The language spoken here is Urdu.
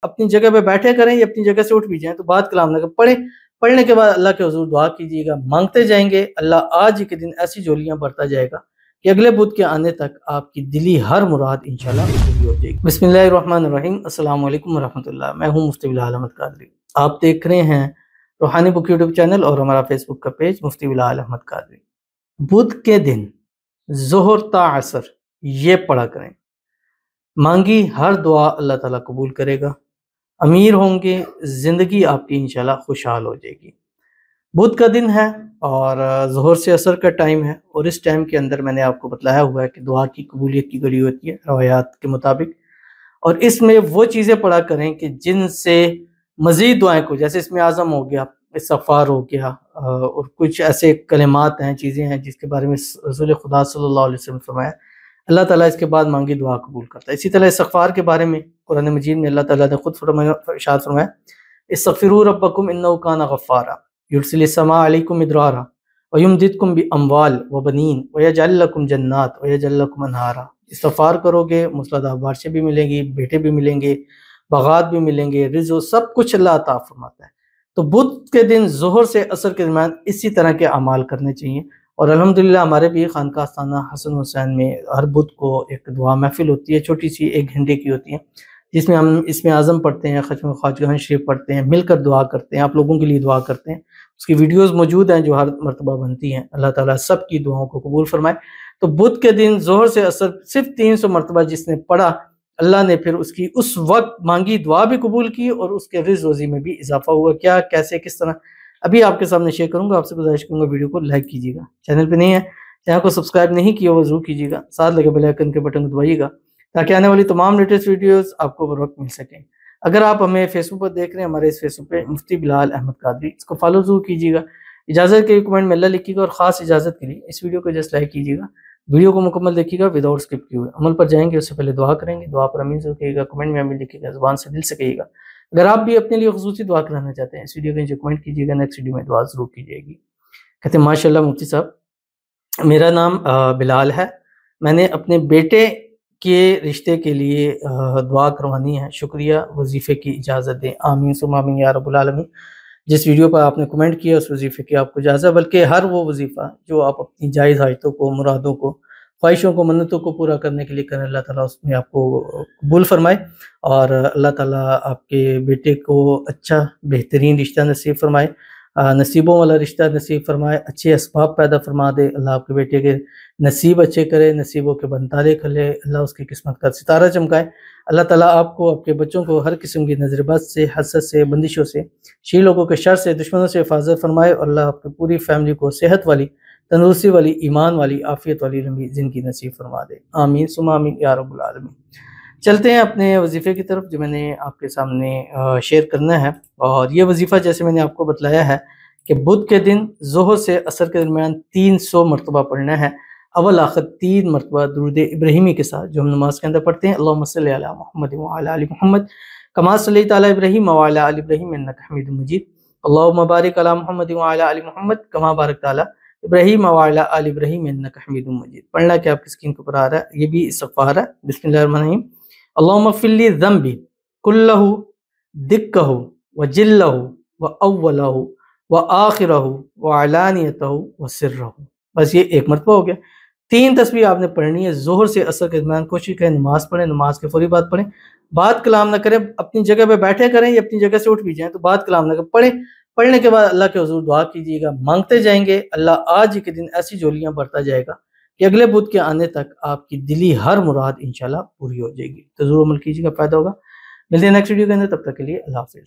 اپنی جگہ پہ بیٹھے کریں یا اپنی جگہ سے اٹھ بھی جائیں تو بات کلام نہ کریں، پڑھنے کے بعد اللہ کے حضور دعا کیجیے گا، مانگتے جائیں گے، اللہ آج ہی کے دن ایسی جولیاں بڑھتا جائے گا کہ اگلے بدھ کے آنے تک آپ کی دلی ہر مراد انشاءاللہ پوری ہو جائے گی۔ بسم اللہ الرحمن الرحیم، السلام علیکم ورحمۃ اللہ۔ میں ہوں مفتی بلال احمد قادری، آپ دیکھ رہے ہیں روحانی بک یوٹیوب چینل اور ہمارا فیس بک کا پیج مفتی بلال احمد قادری۔ بدھ کے دن ظہر تا عصر یہ پڑھا کریں، مانگی ہر دعا اللہ تعالیٰ قبول کرے گا، امیر ہوں گے، زندگی آپ کی انشاءاللہ خوشحال ہو جائے گی۔ بدھ کا دن ہے اور ظہر سے عصر کا ٹائم ہے، اور اس ٹائم کے اندر میں نے آپ کو بتلایا ہوا ہے کہ دعا کی قبولیت کی گھڑی ہوتی ہے روایات کے مطابق، اور اس میں وہ چیزیں پڑھا کریں کہ جن سے مزید دعائیں کو، جیسے اسم اعظم ہو گیا، استغفار ہو گیا، اور کچھ ایسے کلمات ہیں، چیزیں ہیں جس کے بارے میں رسول خدا صلی اللہ علیہ وسلم فرمایا اللہ تعالیٰ اس کے بعد مانگی دعا قبول کرتا ہے۔ اسی طرح استغفار کے بارے میں قرآن مجید میں اللہ تعالیٰ نے خود ارشاد فرمایا استغفروا ربکم انہ کان غفارا یرسل السماء علیکم مدرارا ویمددکم باموال وبنین ویجعل لکم جنات ویجعل لکم انہارا۔ استغفار کرو گے مسلسل بارشیں بھی ملیں گی، بیٹے بھی ملیں گے، باغات بھی ملیں گے، رزق سب کچھ اللہ عطا فرماتا ہے۔ تو بدھ کے دن ظہر سے عصر کے درمیان اسی طرح کے اعمال کرنے چاہیے، اور الحمدللہ ہمارے بھی خانقاہ آستانہ حسن حسین میں ہر بدھ کو ایک دعا محفل ہوتی ہے، چھوٹی سی 1 گھنٹے کی ہوتی ہے، جس میں ہم اسم اعظم پڑھتے ہیں، ختم خواجگاہ شریف پڑھتے ہیں، مل کر دعا کرتے ہیں، آپ لوگوں کے لیے دعا کرتے ہیں۔ اس کی ویڈیوز موجود ہیں جو ہر مرتبہ بنتی ہیں، اللہ تعالیٰ سب کی دعاؤں کو قبول فرمائے۔ تو بدھ کے دن ظہر سے عصر صرف 300 مرتبہ جس نے پڑھا، اللہ نے پھر اس کی اس وقت مانگی دعا بھی قبول کی اور اس کے رزق روزی میں بھی اضافہ ہوا۔ کیا، کیسے، کس طرح، ابھی آپ کے سامنے شیئر کروں گا۔ آپ سے گزارش کروں گا ویڈیو کو لائک کیجیے گا، چینل پہ نہیں ہے چینل کو سبسکرائب نہیں کیا وہ ضرور کیجیے گا، ساتھ لگے بیل آئیکن کے بٹن کو دبائیے گا تاکہ آنے والی تمام لیٹسٹ ویڈیوز آپ کو بر وقت مل سکیں۔ اگر آپ ہمیں فیس بک پر دیکھ رہے ہیں، ہمارے اس فیس بک پہ مفتی بلال احمد قادری، اس کو فالو ضرور کیجیے گا۔ اجازت کے لیے کمنٹ میں اللہ لکھیے گا، اور خاص اجازت کے لیے اس ویڈیو کو جسٹ لائک کیجیے گا، ویڈیو کو مکمل دیکھیے گا وداؤٹ اسکپ کیے ہوئے۔ عمل پر جائیں گے اس سے پہلے دعا کریں گے، دعا پر امین ضرور کہیے گا، کمنٹ میں امین لکھیے گا، زبان سے دل سے کہیے گا۔ اگر آپ بھی اپنے لیے خصوصی دعا کرانا چاہتے ہیں، اس ویڈیو کے نیچے کمنٹ کیجیے گا، نیکسٹ ویڈیو میں دعا ضرور کی جائے گی۔ کہتے ہیں ماشاءاللہ مفتی صاحب، میرا نام بلال ہے، میں نے اپنے بیٹے کے رشتے کے لیے دعا کروانی ہے، شکریہ، وظیفے کی اجازت دیں، آمین ثم آمین یا رب العالمین۔ جس ویڈیو پر آپ نے کمنٹ کیا اس وظیفے کی آپ کو اجازت، بلکہ ہر وہ وظیفہ جو آپ اپنی جائز حاجتوں کو، مرادوں کو، خواہشوں کو، منتوں کو پورا کرنے کے لیے کریں، اللہ تعالیٰ اس میں آپ کو قبول فرمائے، اور اللہ تعالیٰ آپ کے بیٹے کو اچھا بہترین رشتہ نصیب فرمائے، نصیبوں والا رشتہ نصیب فرمائے، اچھے اسباب پیدا فرما دے، اللہ آپ کے بیٹے کے نصیب اچھے کرے، نصیبوں کے بنتارے کھلے، اللہ اس کی قسمت کا ستارہ چمکائے۔ اللہ تعالیٰ آپ کو، آپ کے بچوں کو ہر قسم کی نظر بد سے، حسد سے، بندشوں سے، شی لوگوں کے شر سے، دشمنوں سے حفاظت فرمائے، اور اللہ آپ کی پوری فیملی کو صحت والی، تندرستی والی، ایمان والی، عافیت والی لمبی زندگی نصیب فرما دے، آمین ثم آمین یا رب العالمین۔ چلتے ہیں اپنے وظیفے کی طرف جو میں نے آپ کے سامنے شیئر کرنا ہے، اور یہ وظیفہ جیسے میں نے آپ کو بتلایا ہے کہ بدھ کے دن ظہر سے عصر کے درمیان 300 مرتبہ پڑھنا ہے، اول آخر 3 مرتبہ درود ابراہیمی کے ساتھ جو ہم نماز کے اندر پڑھتے ہیں، اللہم صلی علی محمد وعلی آل محمد کما صلیت علی ابراہیم وعلی آل ابراہیم انک حمید مجید، اللہم بارک علی محمد وعلی آل محمد کما بارکت علی ابراہیم وعلی آل ابراہیم انک حمید مجید۔ پڑھنا کہ آپ کی اسکرین کے اوپر آ رہا ہے، یہ بھی استغفار ہے۔ بسم اللہ الرحمن الرحیم، اللہم اغفر لی ذنبی کلہ دکہ وجلہ واولہ وآخرہ وعلانیتہ وسرہ۔ بس یہ 1 مرتبہ ہو گیا۔ 3 تسبیح آپ نے پڑھنی ہے ظہر سے عصر کے درمیان، کوشش کریں نماز پڑھیں، نماز کے فوری بعد پڑھیں، بات کلام نہ کریں، اپنی جگہ پہ بیٹھے کریں یا اپنی جگہ سے اٹھ بھی جائیں تو بات کلام نہ کریں، پڑھنے کے بعد اللہ کے حضور دعا کیجیے گا، مانگتے جائیں گے، اللہ آج ہی کے دن ایسی جولیاں بڑھتا جائے گا کہ اگلے بدھ کے آنے تک آپ کی دلی ہر مراد انشاءاللہ پوری ہو جائے گی۔ تو ضرور عمل کیجیے گا، فائدہ ہوگا۔ ملتے ہیں نیکسٹ ویڈیو کے اندر، تب تک کے لیے اللہ حافظ۔